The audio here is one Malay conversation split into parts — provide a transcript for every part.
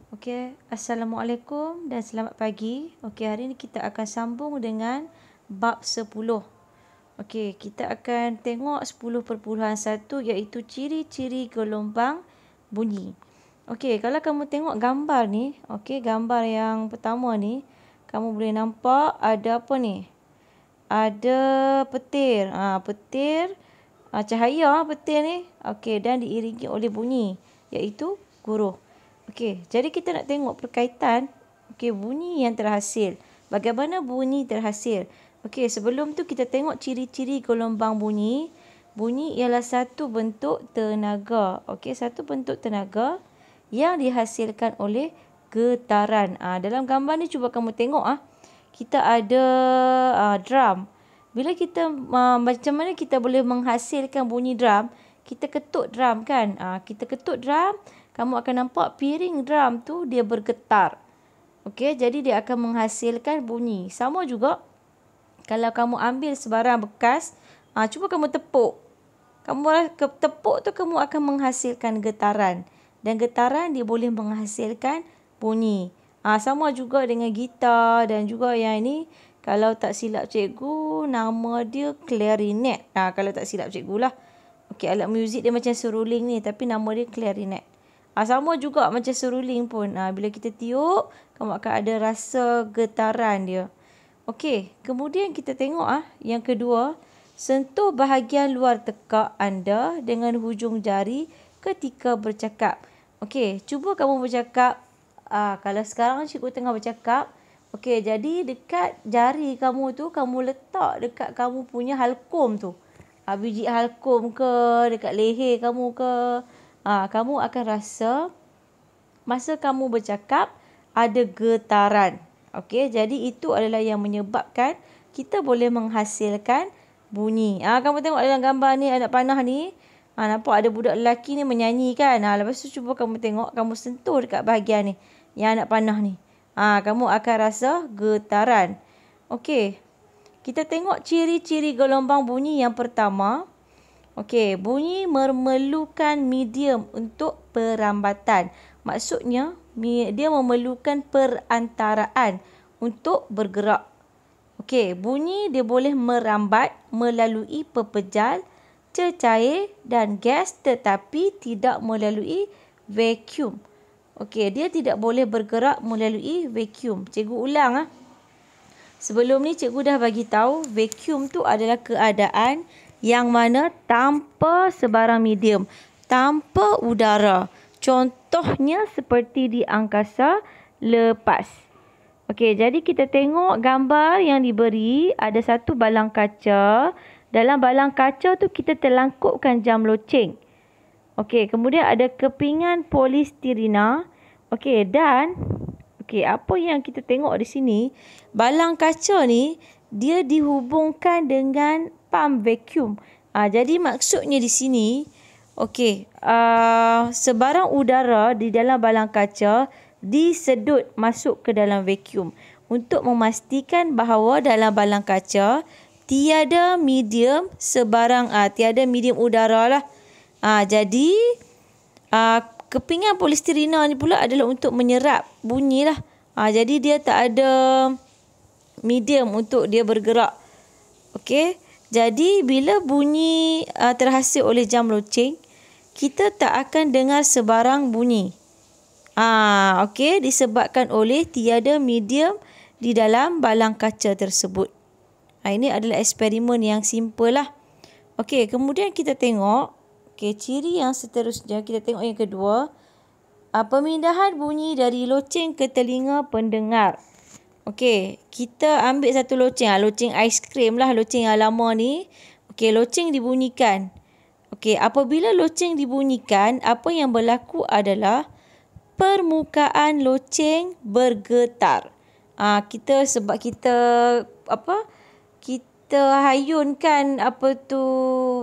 Okey, Assalamualaikum dan selamat pagi. Okey, hari ini kita akan sambung dengan bab 10. Okey, kita akan tengok 10.1 iaitu ciri-ciri gelombang bunyi. Okey, kalau kamu tengok gambar ni, okey, gambar yang pertama ni, kamu boleh nampak ada apa ni? Ada petir. Petir, cahaya petir ni. Okey, dan diiringi oleh bunyi iaitu guruh. Okey, jadi kita nak tengok perkaitan bunyi yang terhasil. Bagaimana bunyi terhasil? Okey, sebelum tu kita tengok ciri-ciri gelombang bunyi. Bunyi ialah satu bentuk tenaga. Okey, satu bentuk tenaga yang dihasilkan oleh getaran. Dalam gambar ni cuba kamu tengok kita ada drum. Bila kita macam mana kita boleh menghasilkan bunyi drum? Kita ketuk drum kan? Kita ketuk drum, kamu akan nampak piring drum tu dia bergetar. Okey, jadi dia akan menghasilkan bunyi. Sama juga kalau kamu ambil sebarang bekas, cuba kamu tepuk. Kamu tepuk tu kamu akan menghasilkan getaran. Dan getaran dia boleh menghasilkan bunyi. Sama juga dengan gitar dan juga yang ini, kalau tak silap cikgu, nama dia clarinet. Kalau tak silap cikgu lah. Okey, alat muzik dia macam seruling ni, tapi nama dia clarinet. Sama juga macam seruling pun. Bila kita tiup, kamu akan ada rasa getaran dia. Okey, kemudian kita tengok yang kedua, sentuh bahagian luar tekak anda dengan hujung jari ketika bercakap. Okey, cuba kamu bercakap. Kalau sekarang cikgu tengah bercakap, okey, jadi dekat jari kamu tu, kamu letak dekat kamu punya halkum tu. Biji halkum ke, dekat leher kamu ke. Kamu akan rasa masa kamu bercakap ada getaran. Okey, jadi itu adalah yang menyebabkan kita boleh menghasilkan bunyi. Kamu tengok dalam gambar ni, anak panah ni. Nampak ada budak lelaki ni menyanyi kan. Lepas tu cuba kamu tengok, kamu sentuh dekat bahagian ni, yang anak panah ni. Kamu akan rasa getaran. Okey, kita tengok ciri-ciri gelombang bunyi yang pertama. Okey, bunyi memerlukan medium untuk perambatan. Maksudnya, dia memerlukan perantaraan untuk bergerak. Okey, bunyi dia boleh merambat melalui pepejal, cecair dan gas tetapi tidak melalui vacuum. Okey, dia tidak boleh bergerak melalui vacuum. Cikgu ulang Sebelum ni cikgu dah bagi tahu vacuum tu adalah keadaan yang mana tanpa sebarang medium, tanpa udara. Contohnya seperti di angkasa lepas. Okey, jadi kita tengok gambar yang diberi, ada satu balang kaca. Dalam balang kaca tu kita terlangkupkan jam loceng. Okey, kemudian ada kepingan polistirena. Okey, dan apa yang kita tengok di sini, balang kaca ni dia dihubungkan dengan pam vacuum. Jadi maksudnya di sini, sebarang udara di dalam balang kaca disedut masuk ke dalam vacuum untuk memastikan bahawa dalam balang kaca tiada medium tiada medium udara lah. Jadi kepingan polistirena ni pula adalah untuk menyerap bunyi lah. Jadi dia tak ada medium untuk dia bergerak. Okey. Jadi bila bunyi terhasil oleh jam loceng, kita tak akan dengar sebarang bunyi. Okey, disebabkan oleh tiada medium di dalam balang kaca tersebut. Ini adalah eksperimen yang simple lah. Okey, kemudian kita tengok ciri yang seterusnya, kita tengok yang kedua. Pemindahan bunyi dari loceng ke telinga pendengar. Okey, kita ambil satu loceng. Loceng aiskrim lah, loceng yang lama ni. Okey, loceng dibunyikan. Okey, apabila loceng dibunyikan, apa yang berlaku adalah permukaan loceng bergetar. Sebab kita hayunkan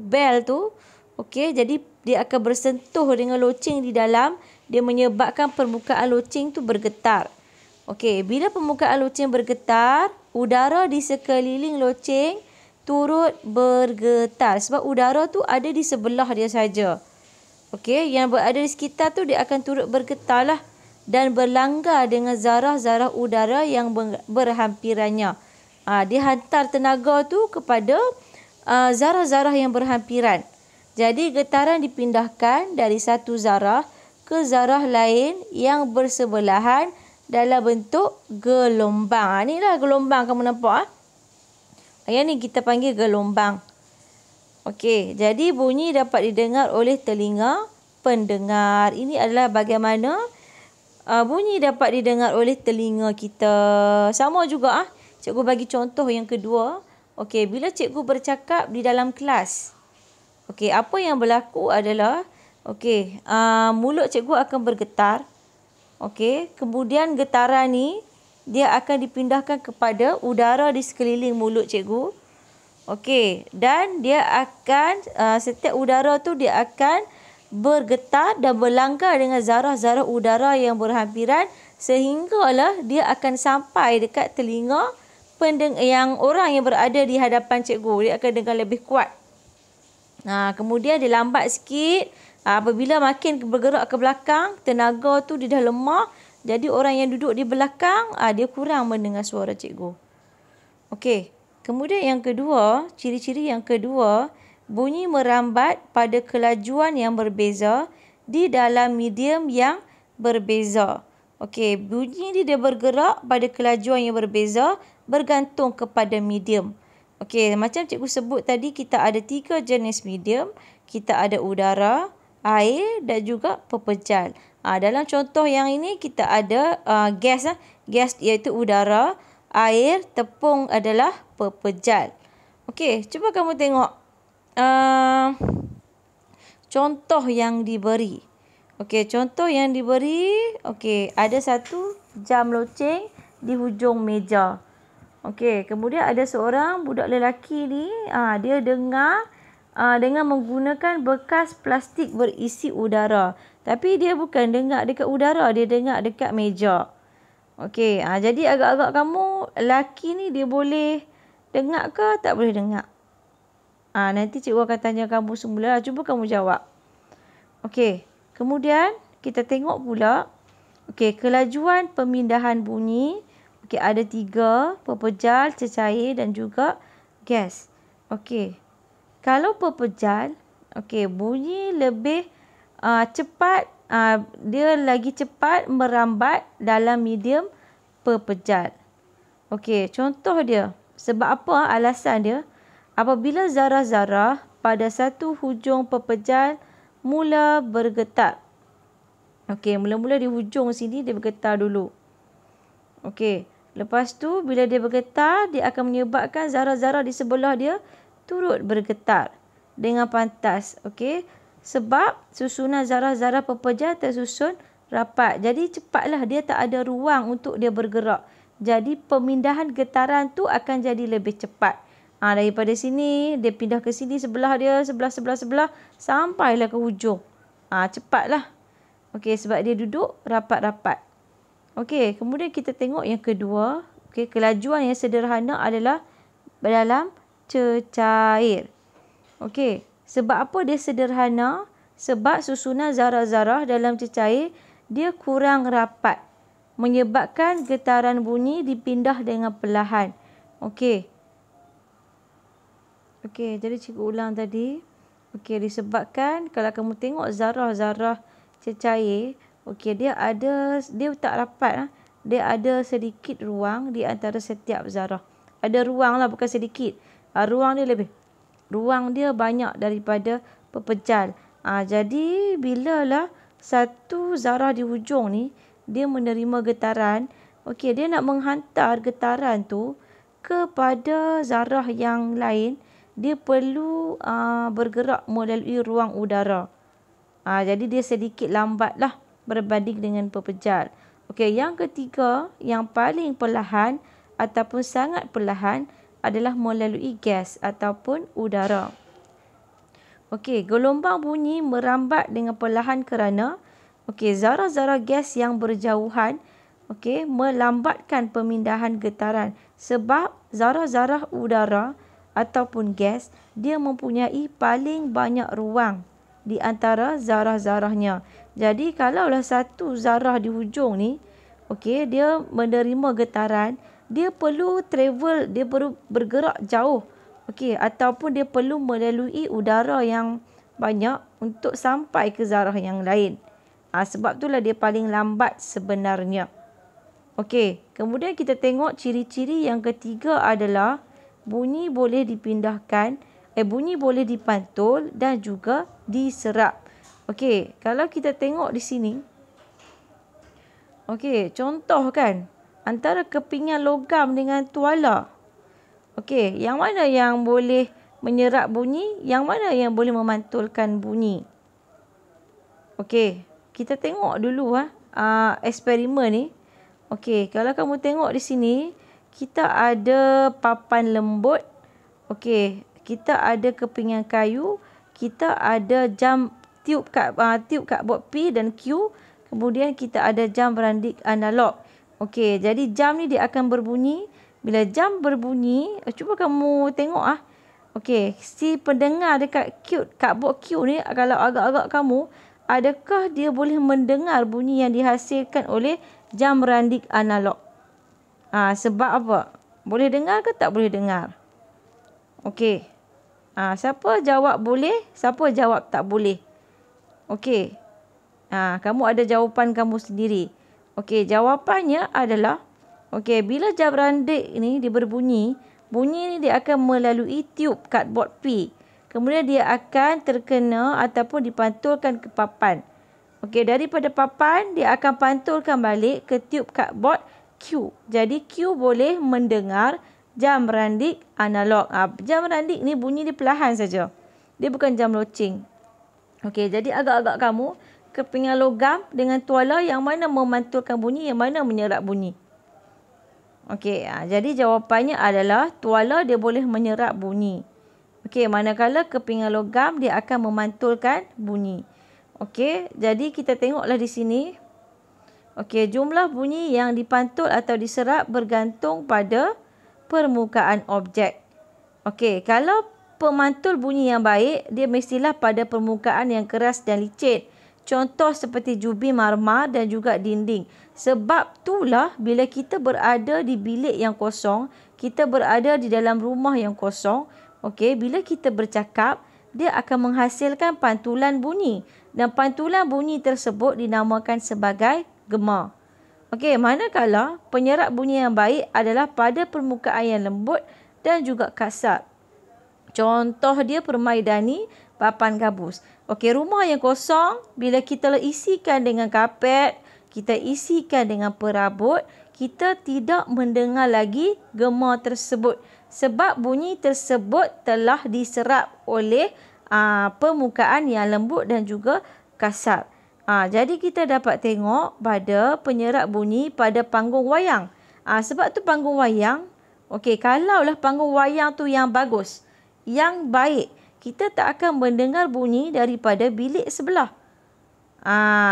bel tu. Okey, jadi dia akan bersentuh dengan loceng di dalam, dia menyebabkan permukaan loceng tu bergetar. Okey, bila permukaan loceng bergetar, udara di sekeliling loceng turut bergetar. Sebab udara tu ada di sebelah dia saja. Okey, yang berada di sekitar tu dia akan turut bergetar lah. dan berlanggar dengan zarah-zarah udara yang berhampirannya. Dia hantar tenaga tu kepada zarah-zarah yang berhampiran. Jadi getaran dipindahkan dari satu zarah ke zarah lain yang bersebelahan dalam bentuk gelombang. Inilah gelombang kamu nampak. Yang ni kita panggil gelombang. Okey, jadi bunyi dapat didengar oleh telinga pendengar. Ini adalah bagaimana bunyi dapat didengar oleh telinga kita. Sama juga cikgu bagi contoh yang kedua. Okey, bila cikgu bercakap di dalam kelas. Okey, apa yang berlaku adalah mulut cikgu akan bergetar. Okey, kemudian getaran ni dia akan dipindahkan kepada udara di sekeliling mulut cikgu. Okey, dan dia akan setiap udara tu dia akan bergetar dan berlanggar dengan zarah-zarah udara yang berhampiran sehinggalah dia akan sampai dekat telinga yang orang yang berada di hadapan cikgu. Dia akan dengar lebih kuat. Kemudian dia lambat sikit. Apabila makin bergerak ke belakang, tenaga tu dia dah lemah. Jadi orang yang duduk di belakang, dia kurang mendengar suara cikgu. Okey. Kemudian yang kedua, ciri-ciri yang kedua, bunyi merambat pada kelajuan yang berbeza di dalam medium yang berbeza. Okey, bunyi ni dia bergerak pada kelajuan yang berbeza bergantung kepada medium. Okey, macam cikgu sebut tadi, kita ada 3 jenis medium. Kita ada udara, air dan juga pepejal. Dalam contoh yang ini kita ada gas. Gas iaitu udara, air, tepung adalah pepejal. Okey, cuba kamu tengok contoh yang diberi. Okey, contoh yang diberi, ada satu jam loceng di hujung meja. Okey, kemudian ada seorang budak lelaki ni, dia dengar dengan menggunakan bekas plastik berisi udara. Tapi dia bukan dengar dekat udara, dia dengar dekat meja. Okey, jadi agak-agak kamu, lelaki ni dia boleh dengar ke tak boleh dengar? Nanti cikgu akan tanya kamu semula. Cuba kamu jawab. Okey. Kemudian kita tengok pula. Okey, kelajuan pemindahan bunyi. Okey, ada 3. Pepejal, cecair dan juga gas. Okey. Kalau pepejal, bunyi lebih cepat. Dia lagi cepat merambat dalam medium pepejal. Okey, contoh dia. Sebab apa alasan dia? Apabila zarah-zarah pada satu hujung pepejal mula bergetar. Okey, mula-mula di hujung sini dia bergetar dulu. Okey, lepas tu bila dia bergetar, dia akan menyebabkan zarah-zarah di sebelah dia turut bergetar dengan pantas. Okey, sebab susunan zarah-zarah pepejal tersusun rapat. Jadi cepatlah, dia tak ada ruang untuk dia bergerak. Jadi pemindahan getaran tu akan jadi lebih cepat. Daripada sini, dia pindah ke sini, sebelah dia, sebelah, sampailah ke hujung. Cepatlah. Okey, sebab dia duduk rapat-rapat. Okey, kemudian kita tengok yang kedua. Okey, kelajuan yang sederhana adalah dalam cecair. Okey, sebab apa dia sederhana? Sebab susunan zarah-zarah dalam cecair, dia kurang rapat. Menyebabkan getaran bunyi dipindah dengan perlahan. Okey, jadi cikgu ulang tadi. Okey, disebabkan kalau kamu tengok zarah-zarah cecair, dia tak rapat. Dia ada sedikit ruang di antara setiap zarah. Ada ruang lah, bukan sedikit. Ruang dia banyak daripada pepejal. Jadi bilalah satu zarah di hujung ni dia menerima getaran, dia nak menghantar getaran tu kepada zarah yang lain, dia perlu bergerak melalui ruang udara. Jadi dia sedikit lambatlah berbanding dengan pepejal. Okey, yang ketiga, yang paling perlahan ataupun sangat perlahan adalah melalui gas ataupun udara. Okey, gelombang bunyi merambat dengan perlahan kerana zarah-zarah gas yang berjauhan melambatkan pemindahan getaran sebab zarah-zarah udara ataupun gas dia mempunyai paling banyak ruang di antara zarah-zarahnya. Jadi kalaulah satu zarah di hujung ni, okey, dia menerima getaran, dia perlu travel, dia perlu bergerak jauh. Okey, ataupun dia perlu melalui udara yang banyak untuk sampai ke zarah yang lain. Sebab itulah dia paling lambat sebenarnya. Okey, kemudian kita tengok ciri-ciri yang ketiga adalah bunyi boleh dipindahkan, bunyi boleh dipantul dan juga diserap. Okey, kalau kita tengok di sini. Okey, contoh kan, antara kepingan logam dengan tuala. Okey, yang mana yang boleh menyerap bunyi, yang mana yang boleh memantulkan bunyi? Okey, kita tengok dulu eksperimen ni. Okey, kalau kamu tengok di sini, kita ada papan lembut. Okey, kita ada kepingan kayu, kita ada jam tiup kadbod P dan Q, kemudian kita ada jam berandik analog. Okey, jadi jam ni dia akan berbunyi. Bila jam berbunyi, cuba kamu tengok Okey, si pendengar dekat kadbod Q ni, kalau agak-agak kamu, adakah dia boleh mendengar bunyi yang dihasilkan oleh jam randik analog? Sebab apa? Boleh dengar ke tak boleh dengar? Okey. Siapa jawab boleh? Siapa jawab tak boleh? Okey. Kamu ada jawapan kamu sendiri. Okey, jawapannya adalah, okey, bila jam randik ni dia berbunyi, bunyi ni dia akan melalui tiup kadbod P. Kemudian dia akan terkena ataupun dipantulkan ke papan. Okey, daripada papan dia akan pantulkan balik ke tiup kadbod Q. Jadi Q boleh mendengar jam randik analog. Jam randik ni bunyi dia perlahan saja. Dia bukan jam loceng. Okey, jadi agak-agak kamu, kepingan logam dengan tuala, yang mana memantulkan bunyi, yang mana menyerap bunyi? Okey, jadi jawapannya adalah tuala dia boleh menyerap bunyi. Okey, manakala kepingan logam dia akan memantulkan bunyi. Okey, jadi kita tengoklah di sini. Okey, jumlah bunyi yang dipantul atau diserap bergantung pada permukaan objek. Okey, kalau pemantul bunyi yang baik, dia mestilah pada permukaan yang keras dan licin. Contoh seperti jubi marmar dan juga dinding. Sebab itulah bila kita berada di bilik yang kosong, kita berada di dalam rumah yang kosong, okey, bila kita bercakap, dia akan menghasilkan pantulan bunyi. Dan pantulan bunyi tersebut dinamakan sebagai gema. Okey, manakala penyerap bunyi yang baik adalah pada permukaan yang lembut dan juga kasar. Contoh dia permaidani, papan gabus. Okey, rumah yang kosong, bila kita isikan dengan kapet, kita isikan dengan perabot, kita tidak mendengar lagi gema tersebut. Sebab bunyi tersebut telah diserap oleh permukaan yang lembut dan juga kasar. Jadi kita dapat tengok pada penyerap bunyi pada panggung wayang. Sebab tu panggung wayang, okey, kalaulah panggung wayang tu yang bagus, yang baik, kita tak akan mendengar bunyi daripada bilik sebelah.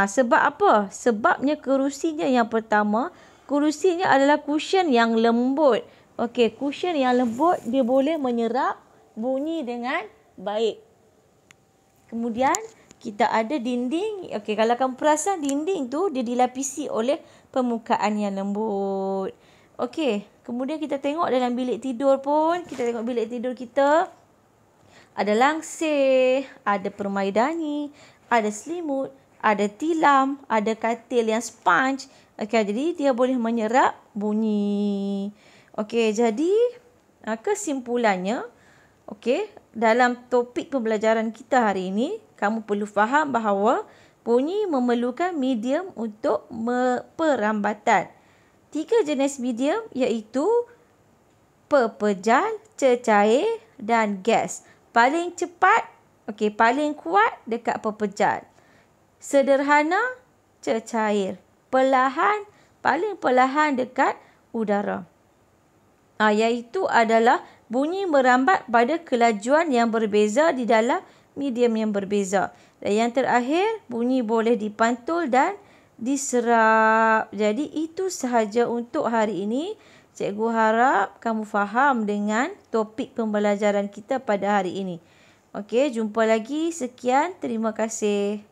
Sebab apa? Sebabnya kerusinya yang pertama, kerusinya adalah cushion yang lembut. Okey, cushion yang lembut dia boleh menyerap bunyi dengan baik. Kemudian kita ada dinding. Okey, kalau kamu perasan dinding tu dia dilapisi oleh permukaan yang lembut. Okey, kemudian kita tengok dalam bilik tidur pun, kita tengok bilik tidur kita ada langsir, ada permaidani, ada selimut, ada tilam, ada katil yang sponge. Okey, jadi dia boleh menyerap bunyi. Okey, jadi kesimpulannya, okey, dalam topik pembelajaran kita hari ini, kamu perlu faham bahawa bunyi memerlukan medium untuk perambatan. 3 jenis medium iaitu pepejal, cecair dan gas. Paling cepat, okey, paling kuat dekat pepejal. Sederhana, cecair. Perlahan, paling perlahan dekat udara. Iaitu adalah bunyi merambat pada kelajuan yang berbeza di dalam medium yang berbeza. Dan yang terakhir, bunyi boleh dipantul dan diserap. Jadi itu sahaja untuk hari ini. Cikgu harap kamu faham dengan topik pembelajaran kita pada hari ini. Okey, jumpa lagi. Sekian, terima kasih.